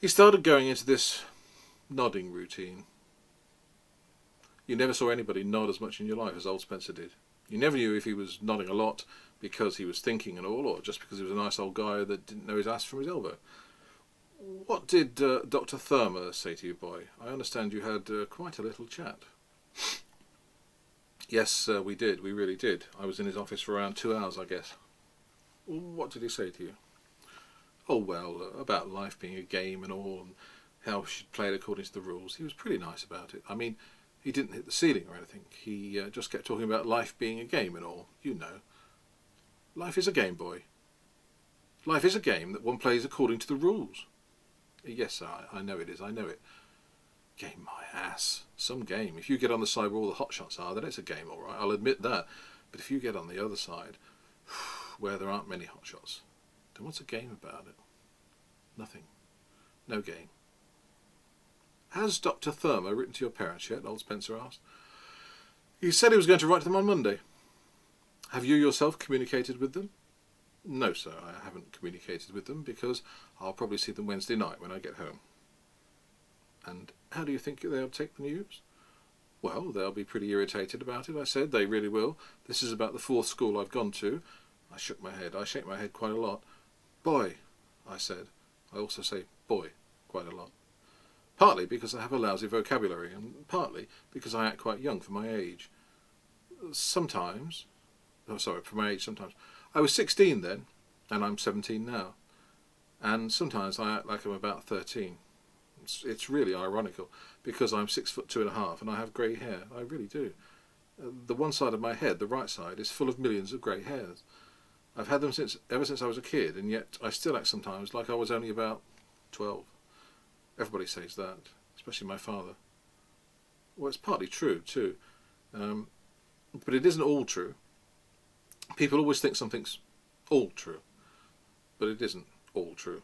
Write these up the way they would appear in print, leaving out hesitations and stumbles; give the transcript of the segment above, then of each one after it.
He started going into this nodding routine. You never saw anybody nod as much in your life as old Spencer did. You never knew if he was nodding a lot because he was thinking and all, or just because he was a nice old guy that didn't know his ass from his elbow. What did Dr. Thurmer say to you, boy? I understand you had quite a little chat. Yes, we did. We really did. I was in his office for around 2 hours, I guess. What did he say to you? Oh, well, about life being a game and all, and how we should play it according to the rules. He was pretty nice about it. I mean, he didn't hit the ceiling or anything. He just kept talking about life being a game and all. You know. Life is a game, boy. Life is a game that one plays according to the rules. Yes, sir, I know it is. I know it. Game my ass. Some game. If you get on the side where all the hot shots are, then it's a game, all right. I'll admit that. But if you get on the other side, where there aren't many hot shots, then what's a game about it? Nothing. No game. Has Dr. Thurmer written to your parents yet? Old Spencer asked. He said he was going to write to them on Monday. Have you yourself communicated with them? No, sir, I haven't communicated with them because I'll probably see them Wednesday night when I get home. And how do you think they'll take the news? Well, they'll be pretty irritated about it, I said. They really will. This is about the 4th school I've gone to. I shook my head. I shake my head quite a lot. Boy, I said. I also say boy quite a lot. Partly because I have a lousy vocabulary, and partly because I act quite young for my age. Sometimes, oh sorry, for my age sometimes. I was 16 then, and I'm 17 now. And sometimes I act like I'm about 13. It's really ironical, because I'm 6'2½" and I have grey hair. I really do. The one side of my head, the right side, is full of millions of grey hairs. I've had them ever since I was a kid, and yet I still act sometimes like I was only about 12. Everybody says that, especially my father. Well, it's partly true too, but it isn't all true. People always think something's all true, but it isn't all true.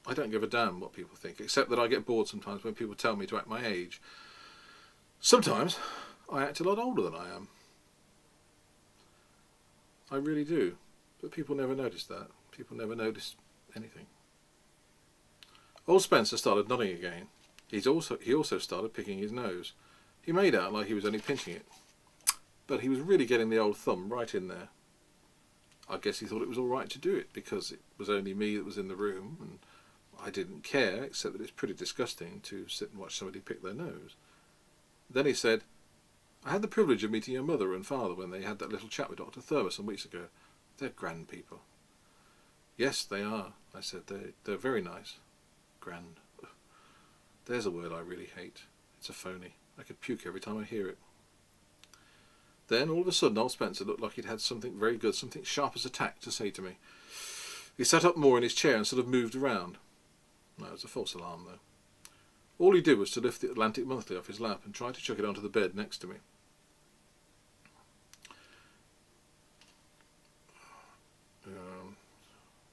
I don't give a damn what people think, except that I get bored sometimes when people tell me to act my age. Sometimes I act a lot older than I am. I really do, but people never notice that. People never notice anything. Old Spencer started nodding again. He also started picking his nose. He made out like he was only pinching it, but he was really getting the old thumb right in there. I guess he thought it was all right to do it, because it was only me that was in the room, and I didn't care, except that it's pretty disgusting to sit and watch somebody pick their nose. Then he said, I had the privilege of meeting your mother and father when they had that little chat with Dr. Thurmer some weeks ago. They're grand people. Yes, they are, I said. They're very nice. Grand. There's a word I really hate. It's a phony. I could puke every time I hear it. Then, all of a sudden, old Spencer looked like he'd had something very good, something sharp as a tack to say to me. He sat up more in his chair and sort of moved around. No, it was a false alarm, though. All he did was to lift the Atlantic Monthly off his lap and try to chuck it onto the bed next to me.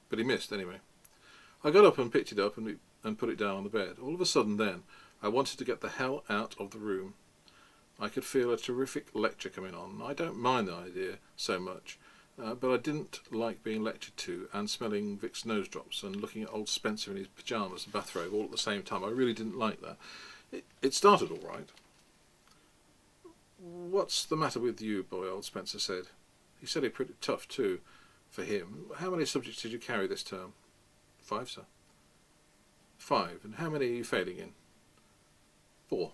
But he missed, anyway. I got up and picked it up and put it down on the bed. All of a sudden, then, I wanted to get the hell out of the room. I could feel a terrific lecture coming on. I don't mind the idea so much, but I didn't like being lectured to and smelling Vic's nose drops and looking at old Spencer in his pyjamas and bathrobe all at the same time. I really didn't like that. It started all right. What's the matter with you, boy? Old Spencer said. He said it pretty tough too, for him. How many subjects did you carry this term? 5, sir. 5. And how many are you failing in? 4.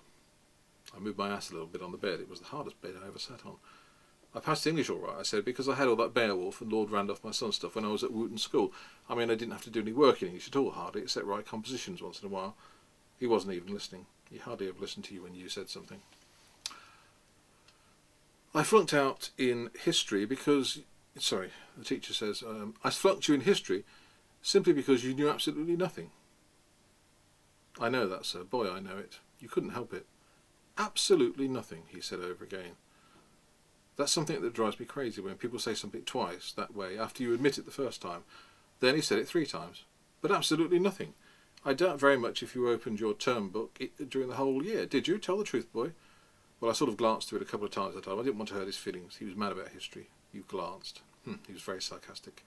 I moved my ass a little bit on the bed. It was the hardest bed I ever sat on. I passed English all right, I said, because I had all that Beowulf and Lord Randolph my son stuff when I was at Wooton School. I mean, I didn't have to do any work in English at all, hardly, except write compositions once in a while. He wasn't even listening. He hardly ever listened to you when you said something. I flunked out in history because... Sorry, the teacher says, I flunked you in history simply because you knew absolutely nothing. I know that, sir. Boy, I know it. You couldn't help it. Absolutely nothing, he said over again. That's something that drives me crazy, when people say something twice, that way, after you admit it the first time. Then he said it 3 times. But absolutely nothing. I doubt very much if you opened your term book during the whole year. Did you? Tell the truth, boy. Well, I sort of glanced through it a couple of times at the time. I didn't want to hurt his feelings. He was mad about history. You glanced. He was very sarcastic.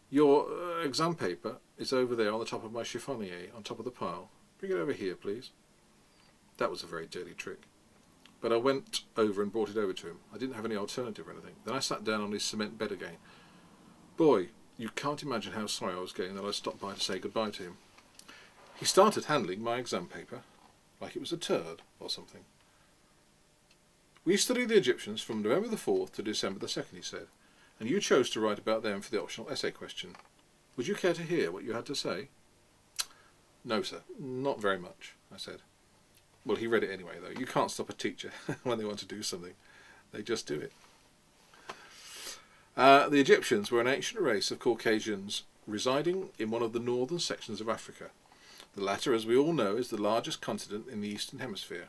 Your exam paper is over there on the top of my chiffonier, on top of the pile. Bring it over here, please. That was a very dirty trick. But I went over and brought it over to him. I didn't have any alternative or anything. Then I sat down on his cement bed again. Boy, you can't imagine how sorry I was getting that I stopped by to say goodbye to him. He started handling my exam paper like it was a turd or something. We studied the Egyptians from November the 4th to December the 2nd, he said, and you chose to write about them for the optional essay question. Would you care to hear what you had to say? No, sir, not very much, I said. Well, he read it anyway, though. You can't stop a teacher when they want to do something. They just do it. The Egyptians were an ancient race of Caucasians residing in one of the northern sections of Africa. The latter, as we all know, is the largest continent in the Eastern Hemisphere.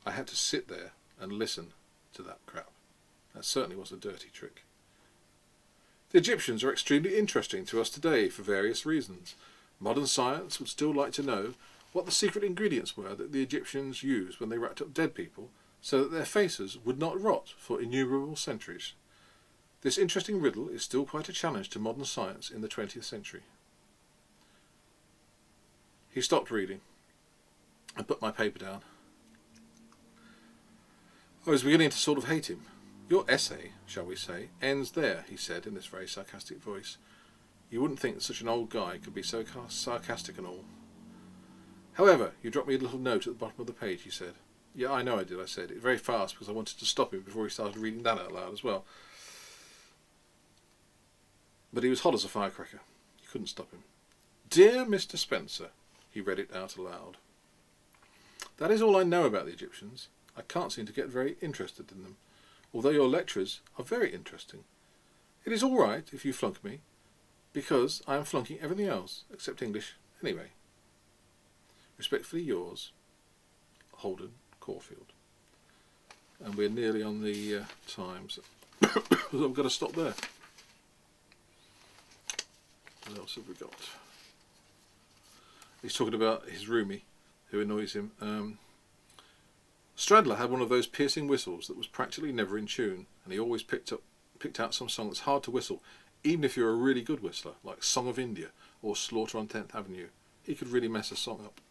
I had to sit there and listen to that crap. That certainly was a dirty trick. The Egyptians are extremely interesting to us today for various reasons. Modern science would still like to know what the secret ingredients were that the Egyptians used when they wrapped up dead people so that their faces would not rot for innumerable centuries. This interesting riddle is still quite a challenge to modern science in the 20th century. He stopped reading and put my paper down. I was beginning to sort of hate him. Your essay, shall we say, ends there, he said in this very sarcastic voice. You wouldn't think that such an old guy could be so sarcastic and all. However, you dropped me a little note at the bottom of the page, he said. Yeah, I know I did, I said it very fast because I wanted to stop him before he started reading that out loud as well. But he was hot as a firecracker. You couldn't stop him. Dear Mr. Spencer, he read it out aloud. That is all I know about the Egyptians. I can't seem to get very interested in them, although your lectures are very interesting. It is all right if you flunk me, because I am flunking everything else except English anyway. Respectfully yours, Holden Caulfield. And we're nearly on the times. I've got to stop there. What else have we got? He's talking about his roomie who annoys him. Stradler had one of those piercing whistles that was practically never in tune, and he always picked out some song that's hard to whistle, even if you're a really good whistler, like Song of India or Slaughter on 10th Avenue. He could really mess a song up.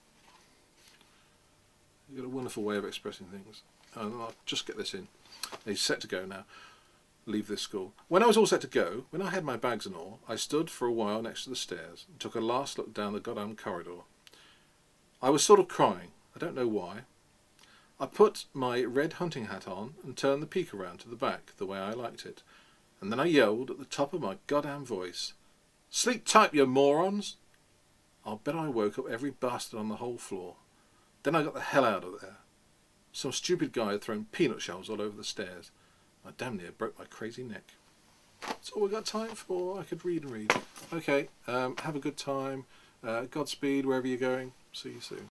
He's got a wonderful way of expressing things. And I'll just get this in. He's set to go now. Leave this school. When I was all set to go, when I had my bags and all, I stood for a while next to the stairs and took a last look down the goddamn corridor. I was sort of crying. I don't know why. I put my red hunting hat on and turned the peak around to the back the way I liked it. And then I yelled at the top of my goddamn voice, "Sleep tight, you morons!" I'll bet I woke up every bastard on the whole floor. Then I got the hell out of there. Some stupid guy had thrown peanut shells all over the stairs. I damn near broke my crazy neck. That's all we've got time for. I could read and read. Okay, have a good time. Godspeed wherever you're going. See you soon.